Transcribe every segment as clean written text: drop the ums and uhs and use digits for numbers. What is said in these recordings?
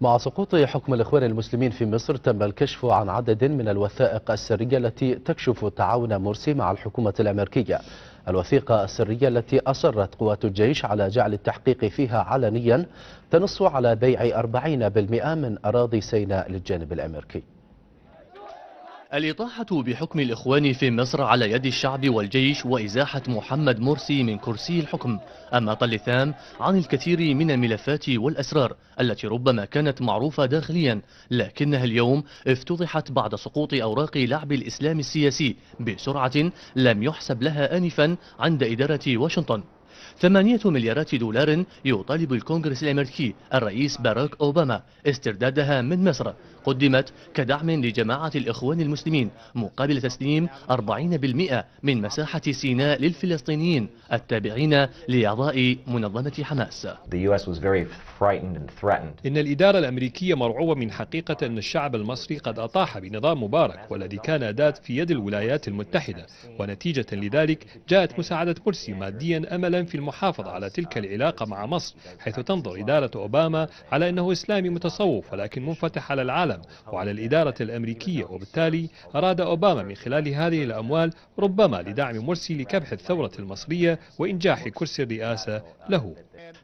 مع سقوط حكم الإخوان المسلمين في مصر، تم الكشف عن عدد من الوثائق السرية التي تكشف تعاون مرسي مع الحكومة الأمريكية. الوثيقة السرية التي أصرت قوات الجيش على جعل التحقيق فيها علنيا تنص على بيع 40% من أراضي سيناء للجانب الأمريكي. الإطاحة بحكم الإخوان في مصر على يد الشعب والجيش وإزاحة محمد مرسي من كرسي الحكم أما اللثام عن الكثير من الملفات والأسرار التي ربما كانت معروفة داخليا، لكنها اليوم افتضحت بعد سقوط أوراق لعب الإسلام السياسي بسرعة لم يحسب لها آنفا عند إدارة واشنطن. 8 مليارات دولار يطالب الكونغرس الأمريكي الرئيس باراك أوباما استردادها من مصر، قدمت كدعم لجماعة الإخوان المسلمين مقابل تسليم 40% من مساحة سيناء للفلسطينيين التابعين لأعضاء منظمة حماس. إن الإدارة الأمريكية مرعوبة من حقيقة أن الشعب المصري قد أطاح بنظام مبارك والذي كان أداة في يد الولايات المتحدة، ونتيجة لذلك جاءت مساعدة مرسي ماديا أملا في المحافظة على تلك العلاقة مع مصر، حيث تنظر إدارة أوباما على أنه إسلامي متصوف ولكن منفتح على العالم وعلى الإدارة الأمريكية، وبالتالي أراد أوباما من خلال هذه الأموال ربما لدعم مرسي لكبح الثورة المصرية وإنجاح كرسي الرئاسة له.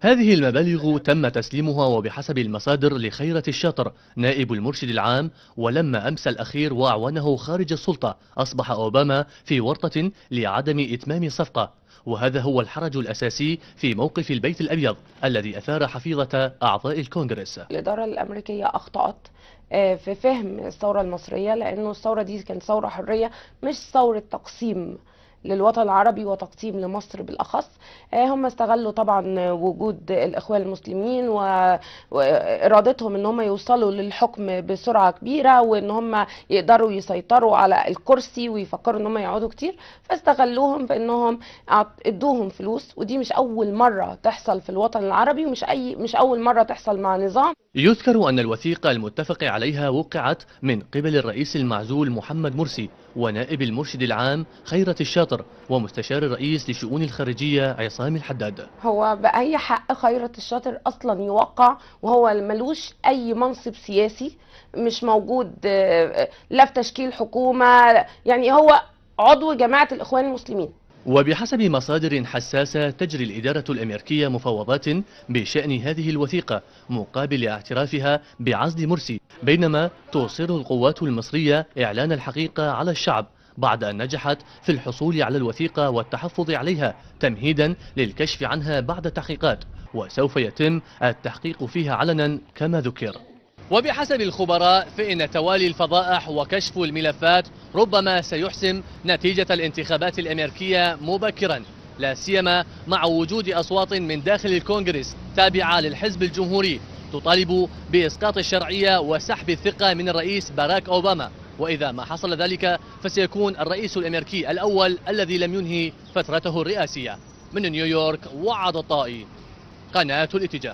هذه المبالغ تم تسليمها وبحسب المصادر لخيرة الشاطر نائب المرشد العام، ولما أمس الأخير وأعوانه خارج السلطة أصبح أوباما في ورطة لعدم إتمام الصفقة، وهذا هو الحرج الأساسي في موقف البيت الأبيض الذي أثار حفيظة أعضاء الكونغرس. الإدارة الأمريكية أخطأت في فهم الثورة المصرية، لأنه الثورة دي كانت ثورة حرية مش ثورة تقسيم للوطن العربي وتقسيم لمصر بالأخص. هم استغلوا طبعا وجود الإخوان المسلمين وإرادتهم ان هم يوصلوا للحكم بسرعة كبيرة وان هم يقدروا يسيطروا على الكرسي ويفكروا ان هم يقعدوا كتير، فاستغلوهم بانهم ادوهم فلوس، ودي مش أول مرة تحصل في الوطن العربي ومش أول مرة تحصل مع نظام. يذكر أن الوثيقة المتفق عليها وقعت من قبل الرئيس المعزول محمد مرسي ونائب المرشد العام خيرة الشاطر ومستشار الرئيس لشؤون الخارجية عصام الحداد. هو بأي حق خيرة الشاطر أصلا يوقع وهو ملوش أي منصب سياسي، مش موجود لا في تشكيل حكومة، يعني هو عضو جماعة الإخوان المسلمين. وبحسب مصادر حساسة تجري الإدارة الأمريكية مفاوضات بشأن هذه الوثيقة مقابل اعترافها بعزل مرسي، بينما تصر القوات المصرية إعلان الحقيقة على الشعب بعد أن نجحت في الحصول على الوثيقة والتحفظ عليها تمهيدا للكشف عنها بعد تحقيقات، وسوف يتم التحقيق فيها علنا كما ذكر. وبحسب الخبراء فإن توالي الفضائح وكشف الملفات ربما سيحسم نتيجة الانتخابات الأمريكية مبكرا، لا سيما مع وجود أصوات من داخل الكونغرس تابعة للحزب الجمهوري تطالب بإسقاط الشرعية وسحب الثقة من الرئيس باراك أوباما، وإذا ما حصل ذلك فسيكون الرئيس الأمريكي الأول الذي لم ينهي فترته الرئاسية. من نيويورك، وعد الطائي، قناة الاتجاه.